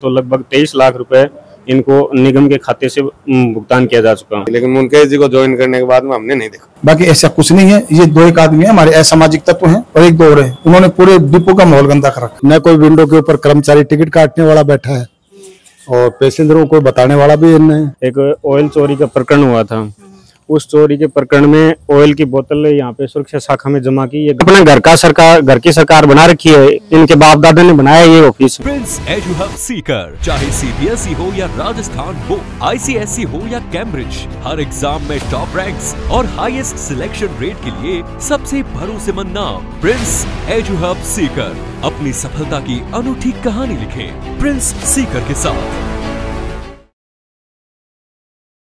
तो लगभग 23 लाख रुपए इनको निगम के खाते से भुगतान किया जा चुका है। लेकिन मुनकेश जी को ज्वाइन करने के बाद में हमने नहीं देखा। बाकी ऐसा कुछ नहीं है, ये दो एक आदमी है हमारे असामाजिक तत्व हैं और एक दो और है, उन्होंने पूरे डिपो का माहौल गंदा कर रखा। न कोई विंडो के ऊपर कर्मचारी टिकट काटने वाला बैठा है और पैसेंजरों को बताने वाला भी इनने। एक ऑयल चोरी का प्रकरण हुआ था, उस चोरी के प्रकरण में ऑयल की बोतल यहाँ पे सुरक्षा शाखा में जमा की। ये अपना घर की सरकार बना रखी है, इनके बाप दादा ने बनाया ये office. Prince edu hub Sikar, चाहे सीबीएसई हो या राजस्थान हो, आईसीएसई हो या कैम्ब्रिज, हर एग्जाम में टॉप रैंक्स और हाईएस्ट सिलेक्शन रेट के लिए सबसे भरोसेमंद नाम प्रिंस एजू हब सीकर। अपनी सफलता की अनूठी कहानी लिखें प्रिंस सीकर के साथ।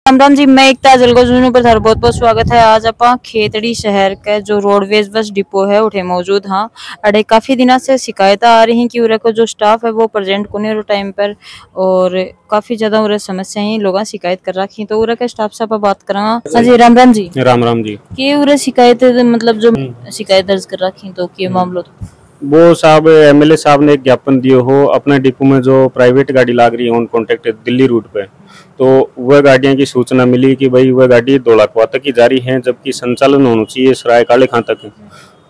राम जी, मैं एकता जलगोजू पर थारा बहुत बहुत स्वागत है। आज आप खेतड़ी शहर का जो रोडवेज बस डिपो है उठे मौजूद हाँ। अड़े काफी दिनों से शिकायत आ रही कि उरे को जो स्टाफ है वो प्रेजेंट को नहीं टाइम पर, और काफी ज्यादा उरे समस्याएं लोग शिकायत कर रखी। तो उरे के स्टाफ से आप बात करा। हाँ जी, राम राम जी। राम राम जी। कि उरे शिकायत मतलब जो शिकायत दर्ज कर रखी तो क्या मामलो वो साहब एमएलए साहब ने एक ज्ञापन दिए हो अपने डिपो में जो प्राइवेट गाड़ी लाग रही है ऑन कॉन्ट्रैक्ट दिल्ली रूट पे, तो वह गाड़ियां की सूचना मिली कि भाई वह गाड़ी धौलाकुआ तक की जा रही है, जबकि संचालन होना चाहिए सराय काले खां तक।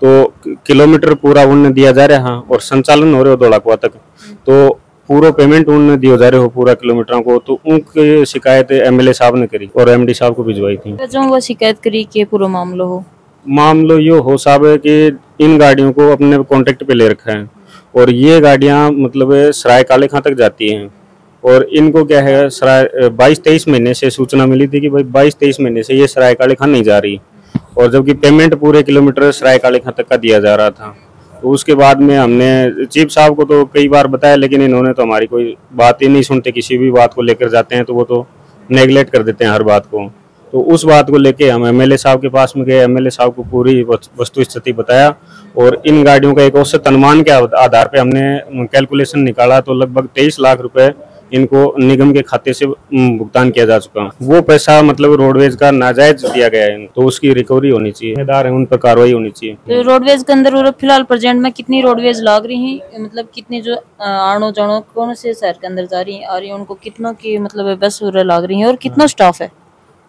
तो किलोमीटर पूरा उन्हें दिया जा रहा है और संचालन हो रहे हो धौलाकुआ तक, तो पूरा पेमेंट उन्हें दिया जा रहे हो पूरा किलोमीटरों को। तो उनकी शिकायत एमएलए साहब ने करी और एमडी साहब को भिजवाई थी। जो वो शिकायत करी कि पूरा मामला हो मामलो ये हो साहब है कि इन गाड़ियों को अपने कॉन्ट्रैक्ट पे ले रखा है और ये गाड़ियां मतलब सराय काले खां तक जाती हैं, और इनको क्या है सराय 22-23 महीने से सूचना मिली थी कि भाई 22-23 महीने से ये सराय काले खां नहीं जा रही, और जबकि पेमेंट पूरे किलोमीटर सराय काले खां तक का दिया जा रहा था। तो उसके बाद में हमने चीफ साहब को तो कई बार बताया, लेकिन इन्होंने तो हमारी कोई बात ही नहीं सुनते। किसी भी बात को लेकर जाते हैं तो वो तो नेगलेक्ट कर देते हैं हर बात को। तो उस बात को लेके हम एमएलए साहब के पास में गए, एमएलए साहब को पूरी वस्तु स्थिति बताया और इन गाड़ियों का एक औसत अनुमान के आधार पे हमने कैलकुलेशन निकाला, तो लगभग 23 लाख रुपए इनको निगम के खाते से भुगतान किया जा चुका। वो पैसा मतलब रोडवेज का नाजायज दिया गया है, तो उसकी रिकवरी होनी चाहिए, जिम्मेदार है उन पर कार्रवाई होनी चाहिए। तो रोडवेज के अंदर फिलहाल प्रेजेंट में कितनी रोडवेज लाग रही है, मतलब कितनी जो आनो जानो कौन से शहर के अंदर जा रही है आ रही है, उनको कितना की मतलब बस लाग रही है और कितना स्टाफ है?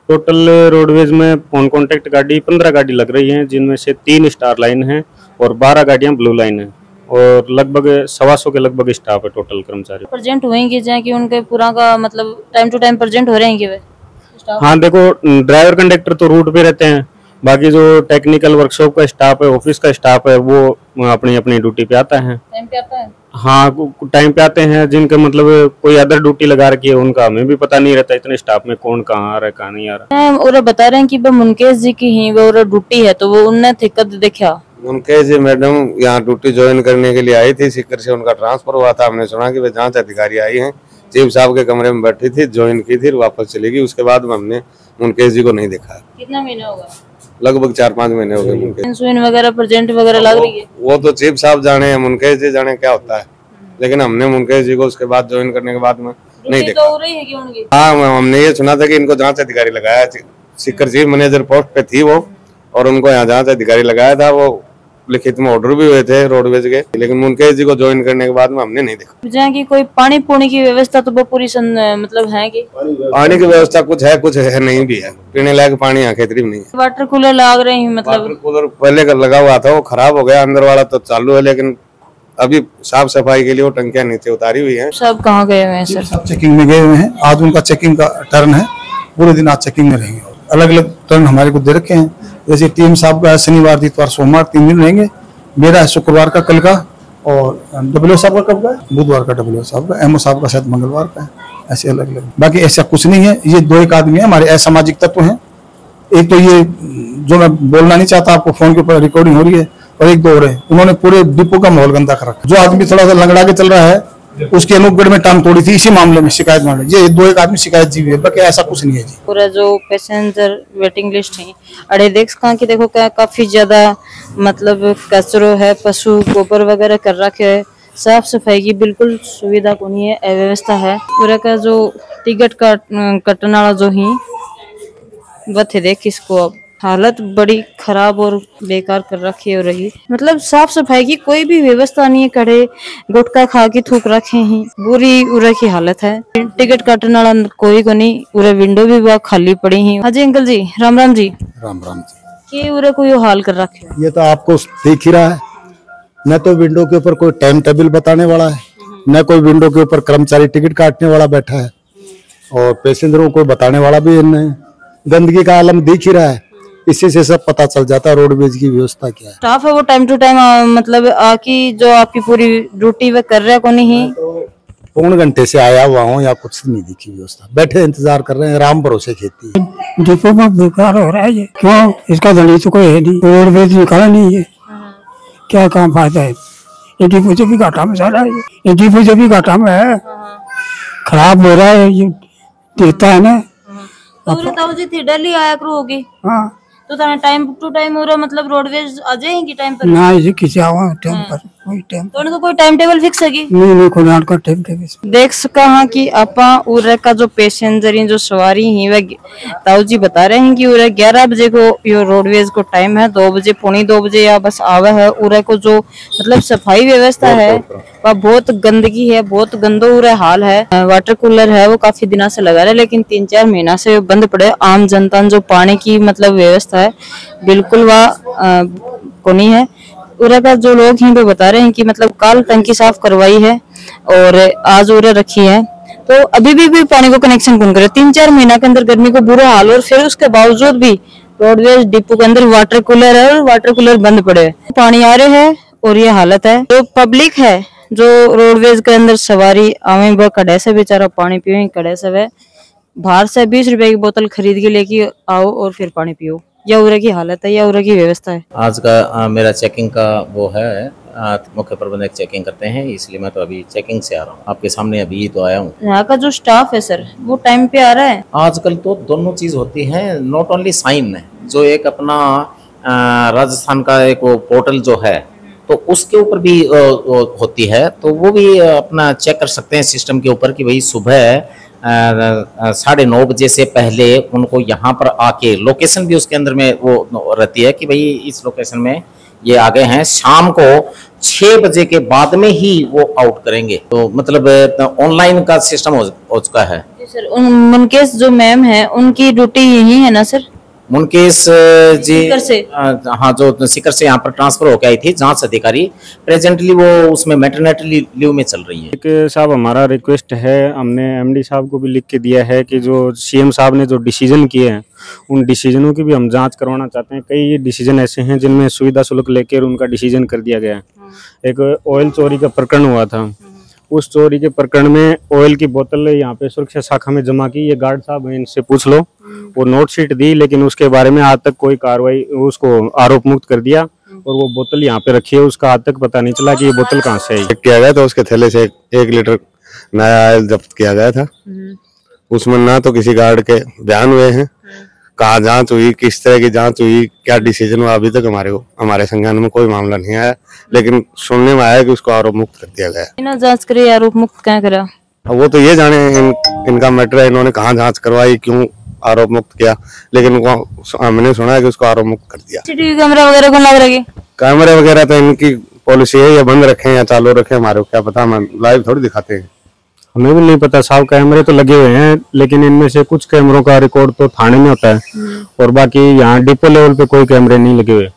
टोटल रोडवेज में ऑन कॉन्ट्रैक्ट गाड़ी 15 गाड़ी लग रही हैं, जिनमें से 3 स्टार लाइन है और 12 गाड़ियां ब्लू लाइन है, और लगभग 125 के लगभग स्टाफ है टोटल कर्मचारी। प्रेजेंट होंगे जहाँ कि उनके पूरा का मतलब टाइम टू टाइम प्रेजेंट हो रहे हैं वे? हाँ देखो, ड्राइवर कंडक्टर तो रूट पे रहते हैं, बाकी जो टेक्निकल वर्कशॉप का स्टाफ है, ऑफिस का स्टाफ है, वो अपनी अपनी ड्यूटी पे आता है। टाइम पे आता है? हाँ टाइम पे आते हैं। जिनके मतलब कोई अदर ड्यूटी लगा रखी है उनका हमें भी पता नहीं रहता इतने स्टाफ में कौन कहाँ आ रहा है कहाँ नहीं आ रहा है। और बता रहे हैं कि मुनकेश जी की ही वो ड्यूटी है, तो वो उनने कद देखा मुनकेश जी मैडम यहाँ ड्यूटी ज्वाइन करने के लिए आई थी, सीकर से उनका ट्रांसफर हुआ था। हमने सुना कि वे जांच अधिकारी आई हैं, चीफ साहब के कमरे में बैठी थी, ज्वाइन की थी, वापस चली गई। उसके बाद में हमने मुनकेश जी को नहीं देखा। कितना महीना होगा? लगभग 4-5 महीने हो गए। इंसुलिन वगैरह प्रेजेंट वगैरह लग रही है? वो तो चीफ साहब जाने हैं, मुनकेश जी जाने क्या होता है, लेकिन हमने मुनकेश जी को उसके बाद ज्वाइन करने के बाद में नहीं देखा। तो हो रही है कि उनकी? हाँ, हमने ये सुना था कि इनको जांच अधिकारी लगाया, सीकर चीफ मैनेजर पोस्ट पे थी वो, और उनको यहाँ जांच अधिकारी लगाया था। वो लिखित में ऑर्डर भी हुए थे रोडवेज के, लेकिन मुनकेश जी को ज्वाइन करने के बाद में हमने नहीं देखा। जहाँ की कोई पानी पूनी की व्यवस्था तो वो पूरी मतलब है कि पानी की व्यवस्था कुछ है नहीं भी है, पीने लायक पानी यहाँ खेतरी में नहीं है। वाटर कूलर लग रहे हैं, मतलब वाटर कूलर पहले का लगा हुआ था, वो खराब हो गया, अंदर वाला तो चालू है, लेकिन अभी साफ सफाई के लिए वो टंकियां नीचे उतारी हुई हैं। सब कहाँ गए हुए हैं सर? सब चेकिंग में गए हुए हैं। आज उनका चेकिंग का टर्न है, पूरे दिन आज चेकिंग में रहेंगे। अलग अलग टर्न हमारे को दे रखे हैं, जैसे टीएम साहब का शनिवार इतवार सोमवार 3 दिन रहेंगे, मेरा है शुक्रवार का कल का, और डब्ल्यू साहब का कब का है? बुधवार का डब्ल्यू साहब का, एमओ साहब का शायद मंगलवार का है। ऐसे अलग अलग। बाकी ऐसा कुछ नहीं है, ये दो एक आदमी है हमारे असामाजिक तत्व हैं। एक तो ये जो मैं बोलना नहीं चाहता, आपको फोन के ऊपर रिकॉर्डिंग हो रही है, और एक दो और है, उन्होंने पूरे डिपो का माहौल गंदा कर रखा। जो आदमी थोड़ा सा लंगड़ा के चल रहा है उसकी अनूपगढ़ में टांग तोड़ी थी इसी मामले में, शिकायत मामले। ये दो एक आदमी शिकायत जीवी है, बाकी ऐसा कुछ नहीं है जी। पूरा जो पैसेंजर वेटिंग लिस्ट है अरे देखो क्या काफी ज्यादा मतलब कचरो है, पशु गोबर वगैरह कर रखे है, साफ सफाई की बिल्कुल सुविधा को नहीं है, अव्यवस्था है। पूरा का जो टिकट कटने वाला जो ही बथे देख इसको अब हालत बड़ी खराब और बेकार कर रखी है। रही मतलब साफ सफाई की कोई भी व्यवस्था नहीं है। कड़े गुटखा खा के थूक रखे हैं। बुरी उरे की हालत है। टिकट काटने वाला कोई को नहीं। उरे विंडो भी वह खाली पड़ी है। हाँ जी अंकल जी, राम राम जी। राम राम जी। के उरे को यो हाल कर रखे है। ये तो आपको दिख ही रहा है, न तो विंडो के ऊपर कोई टाइम टेबल बताने वाला है, न कोई विंडो के ऊपर कर्मचारी टिकट काटने वाला बैठा है, और पैसेंजरों को बताने वाला भी नहीं। गंदगी का आलम दिख ही रहा है। इसी से सब पता चल जाता है रोडवेज की व्यवस्था क्या है। स्टाफ है वो टाइम टू टाइम मतलब आकी जो आपकी पूरी ड्यूटी वे कर रहा है को नहीं। पौन घंटे से आया हुआ हूँ, या कुछ नहीं दिखी व्यवस्था। बैठे इंतजार कर रहे हैं। राम भरोसे खेती है। डिपो में बेकार हो रहा है ये। क्यों? इसका धनी तो कोई है नहीं, रोडवेज निकाला नहीं है, क्या काम फायदा है। ये डिपो जो भी घाटा में सारा है, ये डिपो जो भी घाटा में है, खराब हो रहा है। ये देता है ना तो जी थी डेली आया करो होगी। हाँ, तो टाइम टू टाइम हो रहा मतलब रोडवेज आ जाएगी टाइम पर ना ये किसी आवा टाइम पर कोई टाइम तो उनको कोई टाइम टेबल फिक्स है की नहीं कोई नाट का टाइम टेबल देख सका हाँ कि आपा उरे का जो पैसेंजर जो सवारी है वह ताऊ जी बता रहे हैं कि उरे 11 बजे को यो रोडवेज को टाइम है, 2 बजे पौनी 2 बजे या बस आवा है। उरे को जो मतलब सफाई व्यवस्था है वह बहुत गंदगी है, बहुत गंदो उरे हाल है। वाटर कूलर है वो काफी दिनों से लगा रहे, लेकिन 3-4 महीना से बंद पड़े। आम जनता जो पानी की मतलब व्यवस्था है बिल्कुल वह को नहीं है। उरे का जो लोग हैं वो बता रहे हैं कि मतलब कल टंकी साफ करवाई है और आज उरे रखी है, तो अभी भी पानी को कनेक्शन कौन करे। 3-4 महीना के अंदर गर्मी को बुरा हाल, और फिर उसके बावजूद भी रोडवेज डिपो के अंदर वाटर कूलर है और वाटर कूलर बंद पड़े। पानी आ रहे हैं और ये हालत है। जो पब्लिक है जो रोडवेज के अंदर सवारी आवे वो कड़े से बेचारा पानी पियो, कड़े से वे बाहर से 20 रुपए की बोतल खरीद के लेके आओ और फिर पानी पियो। या उरे की हालत है या उरे की व्यवस्था है। आज का मेरा चेकिंग का वो है, मुख्य प्रबंधक चेकिंग करते हैं, इसलिए मैं तो अभी चेकिंग से आ रहा हूँ। आपके सामने अभी तो आया हूँ। यहाँ का जो स्टाफ है सर वो टाइम पे आ रहा है। आजकल तो दोनों चीज होती है, नॉट ओनली साइन है। जो एक अपना राजस्थान का एक वो पोर्टल जो है तो उसके ऊपर भी होती है, तो वो भी अपना चेक कर सकते हैं सिस्टम के ऊपर कि भाई सुबह 9:30 बजे से पहले उनको यहाँ पर आके लोकेशन भी उसके अंदर में वो रहती है कि भाई इस लोकेशन में ये आ गए हैं। शाम को 6 बजे के बाद में ही वो आउट करेंगे, तो मतलब ऑनलाइन का सिस्टम हो चुका है। सर मुनकेश जो मैम है उनकी ड्यूटी यही है ना सर? मुनकेश जी सीकर से हाँ, जो सीकर से यहाँ पर ट्रांसफर होकर आई थी जांच अधिकारी, प्रेजेंटली वो उसमें मैटरनिटी लीव में चल रही है। एक साहब हमारा रिक्वेस्ट है, हमने एमडी साहब को भी लिख के दिया है कि जो सीएम साहब ने जो डिसीजन किए हैं उन डिसीजनों की भी हम जांच करवाना चाहते हैं। कई डिसीजन ऐसे हैं जिनमें सुविधा शुल्क लेकर उनका डिसीजन कर दिया गया है। एक ऑयल चोरी का प्रकरण हुआ था, उस चोरी के प्रकरण में ऑयल की बोतल यहाँ पे सुरक्षा शाखा में जमा की। ये गार्ड साहब हैं, इनसे पूछ लो। वो नोट शीट दी, लेकिन उसके बारे में आज तक कोई कार्रवाई, उसको आरोप मुक्त कर दिया और वो बोतल यहाँ पे रखी है। उसका आज तक पता नहीं चला कि ये बोतल कहाँ से आई। किया गया तो उसके थैले से 1 लीटर नया ऑयल जब्त किया गया था। उसमें ना तो किसी गार्ड के बयान हुए हैं, कहाँ जांच हुई, किस तरह की जांच हुई, क्या डिसीजन हुआ, अभी तक हमारे संज्ञान में कोई मामला नहीं आया। लेकिन सुनने में आया कि उसको आरोप मुक्त कर दिया गया। बिना जांच करे आरोप मुक्त क्या करा? वो तो ये जाने इनका मैटर है, इन्होंने कहाँ जांच करवाई, क्यों आरोप मुक्त किया, लेकिन हमने सुना है कि उसको आरोप मुक्त कर दिया। सीसीटीवी कैमरा वगैरह कौन लग रहा है? कैमरे वगैरह तो इनकी पॉलिसी है, या बंद रखे या चालू रखे, हमारे को क्या पता, हम लाइव थोड़ी दिखाते हैं। हमें भी नहीं पता साहब, कैमरे तो लगे हुए हैं, लेकिन इनमें से कुछ कैमरों का रिकॉर्ड तो थाने में होता है और बाकी यहाँ डिपो लेवल पे कोई कैमरे नहीं लगे हुए।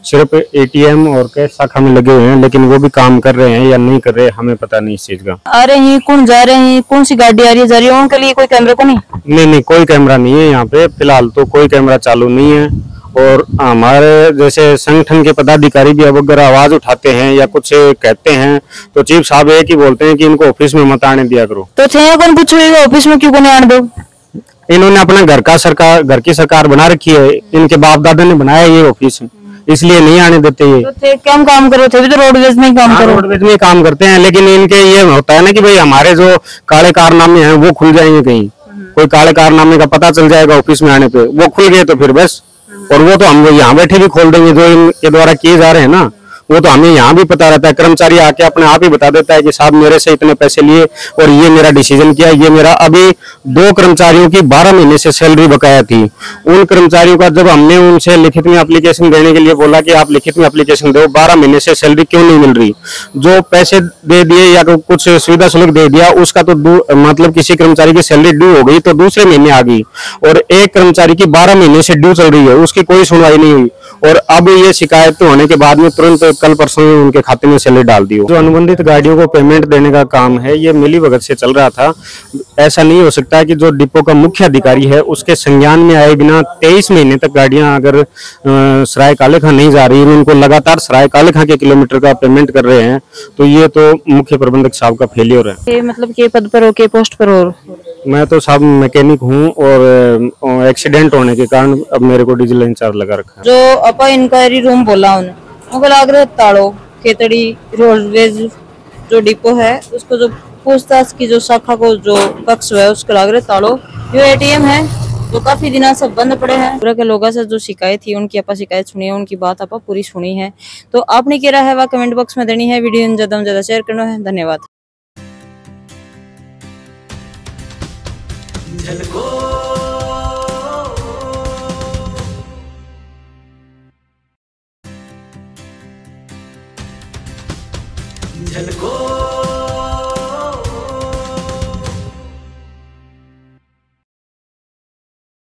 सिर्फ एटीएम और कैश शाखा में लगे हुए हैं, लेकिन वो भी काम कर रहे हैं या नहीं कर रहे हमें पता नहीं इस चीज का। आ रहे हैं कौन जा रहे हैं, कौन सी गाड़ी आ रही है जा रही है, उनके लिए कोई कैमरा को नहीं कोई कैमरा नहीं है यहाँ पे फिलहाल, तो कोई कैमरा चालू नहीं है। और हमारे जैसे संगठन के पदाधिकारी भी अब अगर आवाज उठाते हैं या कुछ कहते हैं तो चीफ साहब एक ही बोलते हैं कि इनको ऑफिस में मत आने दिया करो। तो कौन पूछेगा ऑफिस में क्यों आने दो? इन्होंने अपना घर की सरकार बना रखी है, इनके बाप दादा ने बनाया ये ऑफिस, इसलिए नहीं आने देते। ये तो क्या काम करो थे भी तो रोडवेज में काम करो। रोडवेज में काम करते हैं, लेकिन इनके ये होता है ना कि भाई हमारे जो काले कारनामे हैं वो खुल जाएंगे, कहीं कोई काले कारनामे का पता चल जाएगा ऑफिस में आने पे, वो खुल गए तो फिर बस। और वो तो हम यहाँ बैठे भी खोल देंगे, जो इनके द्वारा किए जा रहे हैं ना वो तो हमें यहाँ भी पता रहता है, कर्मचारी आके अपने आप ही बता देता है कि साहब मेरे से इतने पैसे लिए और ये मेरा डिसीजन किया, ये मेरा। अभी 2 कर्मचारियों की 12 महीने से सैलरी बकाया थी। उन कर्मचारियों का जब हमने उनसे लिखित में एप्लीकेशन देने के लिए बोला कि आप लिखित में एप्लीकेशन दो, 12 महीने से सैलरी क्यों नहीं मिल रही, जो पैसे दे दिए या कुछ सुविधा शुल्क दे दिया उसका तो मतलब किसी कर्मचारी की सैलरी ड्यू हो गई तो दूसरे महीने आ गई, और एक कर्मचारी की 12 महीने से ड्यू चल रही है, उसकी कोई सुनवाई नहीं हुई। और अब ये शिकायत होने के बाद में तुरंत कल परसों ही उनके खाते में सैलरी डाल दी। जो अनुबंधित गाड़ियों को पेमेंट देने का काम है ये मिलीभगत से चल रहा था। ऐसा नहीं हो सकता है कि जो डिपो का मुख्य अधिकारी है उसके संज्ञान में आए बिना 23 महीने तक गाड़ियां अगर सराय काले खां नहीं जा रही, उनको लगातार सराय काले खां के किलोमीटर का पेमेंट कर रहे हैं, तो ये तो मुख्य प्रबंधक साहब का फेलियर है। मतलब के पद पर हो, के पोस्ट पर हो? मैं तो साहब मैकेनिक हूँ और एक्सीडेंट होने के कारण अब मेरे को डीजल इंचार्ज लगा रखा है। जो अपा इंक्वायरी रूम बोला उनको लग रहा ताड़ो खेतड़ी रोडवेज जो डिपो है उसको जो पूछताछ की जो शाखा को जो कक्ष है उसको लग रहा ताड़ो। जो एटीएम है जो काफी दिनों से बंद पड़े हैं। पूरा के लोगों से जो शिकायत थी उनकी आपा शिकायत सुनी है, उनकी बात आपा पूरी सुनी है। तो आपने क्या राय है वह कमेंट बॉक्स में देनी है। वीडियो ज्यादा से ज्यादा शेयर करना है। धन्यवाद। झलको